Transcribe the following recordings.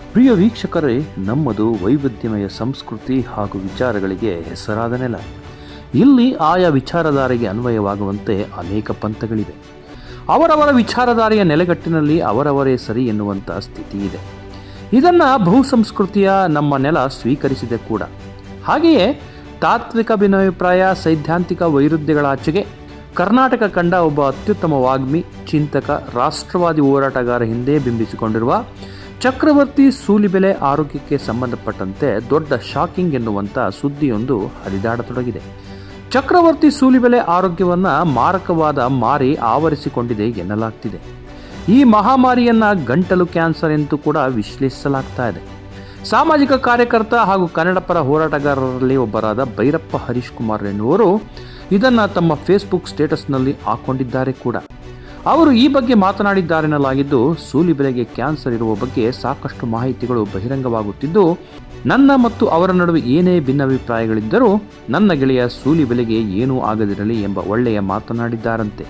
ಪ್ರಿಯ ವೀಕ್ಷಕರೇ, ನಮ್ಮದು ವೈವಿಧ್ಯಮಯ ಸಂಸ್ಕೃತಿ ಹಾಗೂ ವಿಚಾರಗಳಿಗೆ ಹೆಸರಾದ ನೆಲ. ಇಲ್ಲಿ ಆಯಾ ವಿಚಾರಧಾರೆಗೆ ಅನ್ವಯವಾಗುವಂತೆ ಅನೇಕ ಪಂಥಗಳಿವೆ. ಅವರವರ ವಿಚಾರಧಾರೆಯ ನೆಲೆಗಟ್ಟಿನಲ್ಲಿ ಅವರವರೇ ಸರಿ ಎನ್ನುವಂಥ ಸ್ಥಿತಿ ಇದೆ. ಇದನ್ನು ಬಹುಸಂಸ್ಕೃತಿಯ ನಮ್ಮ ನೆಲ ಸ್ವೀಕರಿಸಿದೆ ಕೂಡ. ಹಾಗೆಯೇ ತಾತ್ವಿಕ ಭಿನ್ನಾಭಿಪ್ರಾಯ, ಸೈದ್ಧಾಂತಿಕ ವೈರುಧ್ಯಗಳಾಚೆಗೆ ಕರ್ನಾಟಕ ಕಂಡ ಒಬ್ಬ ಅತ್ಯುತ್ತಮ ವಾಗ್ಮಿ, ಚಿಂತಕ, ರಾಷ್ಟ್ರವಾದಿ ಹೋರಾಟಗಾರ ಹಿಂದೆ ಬಿಂಬಿಸಿಕೊಂಡಿರುವ ಚಕ್ರವರ್ತಿ ಸೂಲಿಬೆಲೆ ಆರೋಗ್ಯಕ್ಕೆ ಸಂಬಂಧಪಟ್ಟಂತೆ ದೊಡ್ಡ ಶಾಕಿಂಗ್ ಎನ್ನುವಂಥ ಸುದ್ದಿಯೊಂದು ಹರಿದಾಡತೊಡಗಿದೆ. ಚಕ್ರವರ್ತಿ ಸೂಲಿಬೆಲೆ ಆರೋಗ್ಯವನ್ನು ಮಾರಕವಾದ ಮಾರಿ ಆವರಿಸಿಕೊಂಡಿದೆ ಎನ್ನಲಾಗ್ತಿದೆ. ಈ ಮಹಾಮಾರಿಯನ್ನ ಗಂಟಲು ಕ್ಯಾನ್ಸರ್ ಎಂದು ಕೂಡ ವಿಶ್ಲೇಷಿಸಲಾಗ್ತಾ ಇದೆ. ಸಾಮಾಜಿಕ ಕಾರ್ಯಕರ್ತ ಹಾಗೂ ಕನ್ನಡಪರ ಹೋರಾಟಗಾರರಲ್ಲಿ ಒಬ್ಬರಾದ ಭೈರಪ್ಪ ಹರೀಶ್ ಕುಮಾರ್ ಎನ್ನುವರು ಇದನ್ನು ತಮ್ಮ ಫೇಸ್ಬುಕ್ ಸ್ಟೇಟಸ್ನಲ್ಲಿ ಹಾಕೊಂಡಿದ್ದಾರೆ ಕೂಡ. ಅವರು ಈ ಬಗ್ಗೆ ಮಾತನಾಡಿದ್ದಾರೆನ್ನಲಾಗಿದ್ದು, ಸೂಲಿಬೆಲೆಗೆ ಕ್ಯಾನ್ಸರ್ ಇರುವ ಬಗ್ಗೆ ಸಾಕಷ್ಟು ಮಾಹಿತಿಗಳು ಬಹಿರಂಗವಾಗುತ್ತಿದ್ದು, ನನ್ನ ಮತ್ತು ಅವರ ನಡುವೆ ಏನೇ ಭಿನ್ನಾಭಿಪ್ರಾಯಗಳಿದ್ದರೂ ನನ್ನ ಗೆಳೆಯ ಸೂಲಿಬೆಲೆಗೆ ಏನೂ ಆಗದಿರಲಿ ಎಂಬ ಒಳ್ಳೆಯ ಮಾತನಾಡಿದ್ದಾರಂತೆ.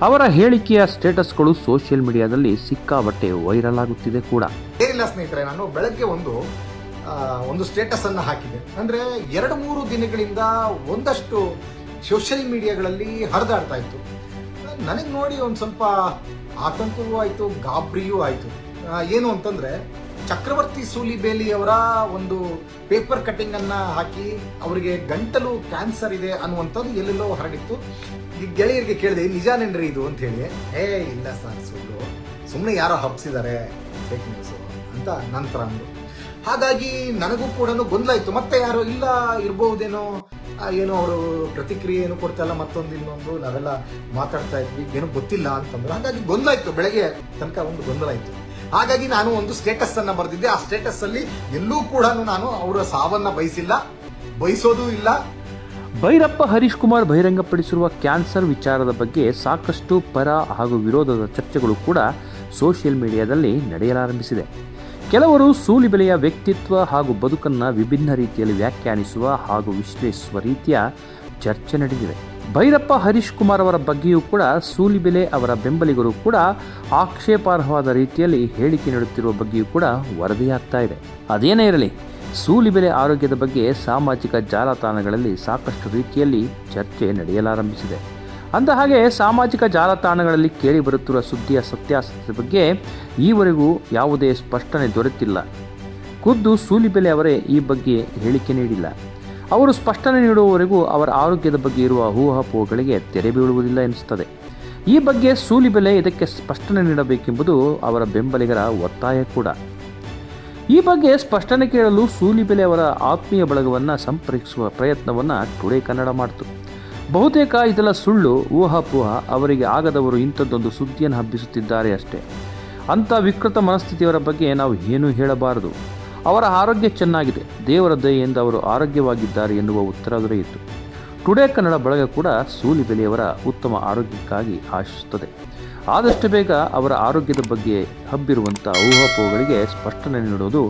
ಅವರ ಹೇಳಿಕೆಯ ಸ್ಟೇಟಸ್ಗಳು ಸೋಷಿಯಲ್ ಮೀಡಿಯಾದಲ್ಲಿ ಸಿಕ್ಕಾಬಟ್ಟೆ ವೈರಲ್ ಆಗುತ್ತಿದೆ ಕೂಡ. ಏನಿಲ್ಲ ಸ್ನೇಹಿತರೆ, ನಾನು ಬೆಳಗ್ಗೆ ಒಂದು ಸ್ಟೇಟಸ್ ಅನ್ನು ಹಾಕಿದೆ. ಅಂದ್ರೆ 2-3 ದಿನಗಳಿಂದ ಒಂದಷ್ಟು ಸೋಷಿಯಲ್ ಮೀಡಿಯಾಗಳಲ್ಲಿ ಹರಿದಾಡ್ತಾ ಇತ್ತು. ನನಗೆ ನೋಡಿ ಒಂದು ಸ್ವಲ್ಪ ಆತಂಕವೂ ಆಯಿತು, ಗಾಬರಿಯೂ ಆಯಿತು. ಏನು ಅಂತಂದ್ರೆ, ಚಕ್ರವರ್ತಿ ಸೂಲಿಬೆಲೆ ಅವರ ಒಂದು ಪೇಪರ್ ಕಟ್ಟಿಂಗ್ ಅನ್ನ ಹಾಕಿ ಅವರಿಗೆ ಗಂಟಲು ಕ್ಯಾನ್ಸರ್ ಇದೆ ಅನ್ನುವಂಥದ್ದು ಎಲ್ಲೆಲ್ಲೋ ಹರಡಿತ್ತು. ಈ ಗೆಳೆಯರಿಗೆ ಕೇಳಿದೆ, ನಿಜಾನೇನ್ರಿ ಇದು ಅಂತ ಹೇಳಿ. ಇಲ್ಲ ಸರ್, ಸುಮ್ಮನೆ ಯಾರೋ ಹಬ್ಸಿದ್ದಾರೆ, ಫೇಕ್ ನ್ಯೂಸ್ ಅಂತ ನಂತರ ಅಂದರು. ಹಾಗಾಗಿ ನನಗೂ ಕೂಡ ಗೊಂದಲ ಇತ್ತು. ಮತ್ತೆ ಯಾರೋ ಇಲ್ಲ ಇರ್ಬಹುದೇನೋ, ಏನೋ ಅವರು ಪ್ರತಿಕ್ರಿಯೆ ಏನು ಕೊಡ್ತಾ ಇಲ್ಲ, ಮತ್ತೊಂದು ಇನ್ನೊಂದು ನಾವೆಲ್ಲ ಮಾತಾಡ್ತಾ ಇದ್ವಿ, ಏನೋ ಗೊತ್ತಿಲ್ಲ ಅಂತಂದ್ರು. ಹಾಗಾಗಿ ಗೊಂದಲ ಇತ್ತು, ಬೆಳಗ್ಗೆ ತನಕ ಒಂದು ಗೊಂದಲ ಇತ್ತು. ಹಾಗಾಗಿ ನಾನು ಒಂದು ಸ್ಟೇಟಸ್ ಅನ್ನ ಬರೆದಿದ್ದೆ. ಆ ಸ್ಟೇಟಸ್ ಅಲ್ಲಿ ಎಲ್ಲೂ ಕೂಡ ನಾನು ಅವರ ಸಾವನ್ನ ಬಯಸಿಲ್ಲ, ಬಯಸೋದೂ ಇಲ್ಲ. ಭೈರಪ್ಪ ಹರೀಶ್ ಕುಮಾರ್ ಬಹಿರಂಗಪಡಿಸಿರುವ ಕ್ಯಾನ್ಸರ್ ವಿಚಾರದ ಬಗ್ಗೆ ಸಾಕಷ್ಟು ಪರ ಹಾಗೂ ವಿರೋಧದ ಚರ್ಚೆಗಳು ಕೂಡ ಸೋಷಿಯಲ್ ಮೀಡಿಯಾದಲ್ಲಿ ನಡೆಯಲಾರಂಭಿಸಿದೆ. ಕೆಲವರು ಸೂಲಿಬೆಲೆಯ ವ್ಯಕ್ತಿತ್ವ ಹಾಗೂ ಬದುಕನ್ನು ವಿಭಿನ್ನ ರೀತಿಯಲ್ಲಿ ವ್ಯಾಖ್ಯಾನಿಸುವ ಹಾಗೂ ವಿಶ್ಲೇಷಿಸುವ ರೀತಿಯ ಚರ್ಚೆ ನಡೆದಿದೆ. ಭೈರಪ್ಪ ಹರೀಶ್ ಕುಮಾರ್ ಅವರ ಬಗ್ಗೆಯೂ ಕೂಡ ಸೂಲಿಬೆಲೆ ಅವರ ಬೆಂಬಲಿಗರು ಕೂಡ ಆಕ್ಷೇಪಾರ್ಹವಾದ ರೀತಿಯಲ್ಲಿ ಹೇಳಿಕೆ ನೀಡುತ್ತಿರುವ ಬಗ್ಗೆಯೂ ಕೂಡ ವರದಿಯಾಗ್ತಾ ಇದೆ. ಅದೇನೇ ಇರಲಿ, ಸೂಲಿಬೆಲೆ ಆರೋಗ್ಯದ ಬಗ್ಗೆ ಸಾಮಾಜಿಕ ಜಾಲತಾಣಗಳಲ್ಲಿ ಸಾಕಷ್ಟು ರೀತಿಯಲ್ಲಿ ಚರ್ಚೆ ನಡೆಯಲಾರಂಭಿಸಿದೆ. ಅಂದಹಾಗೆ ಸಾಮಾಜಿಕ ಜಾಲತಾಣಗಳಲ್ಲಿ ಕೇಳಿಬರುತ್ತಿರುವ ಸುದ್ದಿಯ ಸತ್ಯಾಸತ್ಯದ ಬಗ್ಗೆ ಈವರೆಗೂ ಯಾವುದೇ ಸ್ಪಷ್ಟನೆ ದೊರೆತಿಲ್ಲ. ಖುದ್ದು ಸೂಲಿಬೆಲೆ ಅವರೇ ಈ ಬಗ್ಗೆ ಹೇಳಿಕೆ ನೀಡಿಲ್ಲ. ಅವರು ಸ್ಪಷ್ಟನೆ ನೀಡುವವರೆಗೂ ಅವರ ಆರೋಗ್ಯದ ಬಗ್ಗೆ ಇರುವ ಊಹಾಪೋಹಗಳಿಗೆ ತೆರೆ ಬೀಳುವುದಿಲ್ಲ ಎನಿಸುತ್ತದೆ. ಈ ಬಗ್ಗೆ ಸೂಲಿಬೆಲೆ ಇದಕ್ಕೆ ಸ್ಪಷ್ಟನೆ ನೀಡಬೇಕೆಂಬುದು ಅವರ ಬೆಂಬಲಿಗರ ಒತ್ತಾಯ ಕೂಡ. ಈ ಬಗ್ಗೆ ಸ್ಪಷ್ಟನೆ ಕೇಳಲು ಸೂಲಿಬೆಲೆ ಅವರ ಆತ್ಮೀಯ ಬಳಗವನ್ನು ಸಂಪರ್ಕಿಸುವ ಪ್ರಯತ್ನವನ್ನು ಟುಡೇ ಕನ್ನಡ ಮಾಡಿತು. ಬಹುತೇಕ ಇದೆಲ್ಲ ಸುಳ್ಳು, ಊಹಾಪೋಹ, ಅವರಿಗೆ ಆಗದವರು ಇಂಥದ್ದೊಂದು ಸುದ್ದಿಯನ್ನು ಹಬ್ಬಿಸುತ್ತಿದ್ದಾರೆ ಅಷ್ಟೇ. ಅಂಥ ವಿಕೃತ ಮನಸ್ಥಿತಿಯವರ ಬಗ್ಗೆ ನಾವು ಏನೂ ಹೇಳಬಾರದು. ಅವರ ಆರೋಗ್ಯ ಚೆನ್ನಾಗಿದೆ, ದೇವರ ದಯೆಯಿಂದ ಅವರು ಆರೋಗ್ಯವಾಗಿದ್ದಾರೆ ಎನ್ನುವ ಉತ್ತರ ದೊರೆಯಿತು. ಟುಡೇ ಕನ್ನಡ ಬಳಗ ಕೂಡ ಸೂಲಿಬೆಲೆಯವರ ಉತ್ತಮ ಆರೋಗ್ಯಕ್ಕಾಗಿ ಆಶಿಸುತ್ತದೆ. ಆದಷ್ಟು ಬೇಗ ಅವರ ಆರೋಗ್ಯದ ಬಗ್ಗೆ ಹಬ್ಬಿರುವಂಥ ಊಹಾಪೋಹಗಳಿಗೆ ಸ್ಪಷ್ಟನೆ ನೀಡುವುದು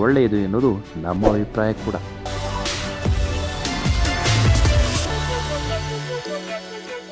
ಒಳ್ಳೆಯದು ಎನ್ನುವುದು ನಮ್ಮ ಅಭಿಪ್ರಾಯ ಕೂಡ.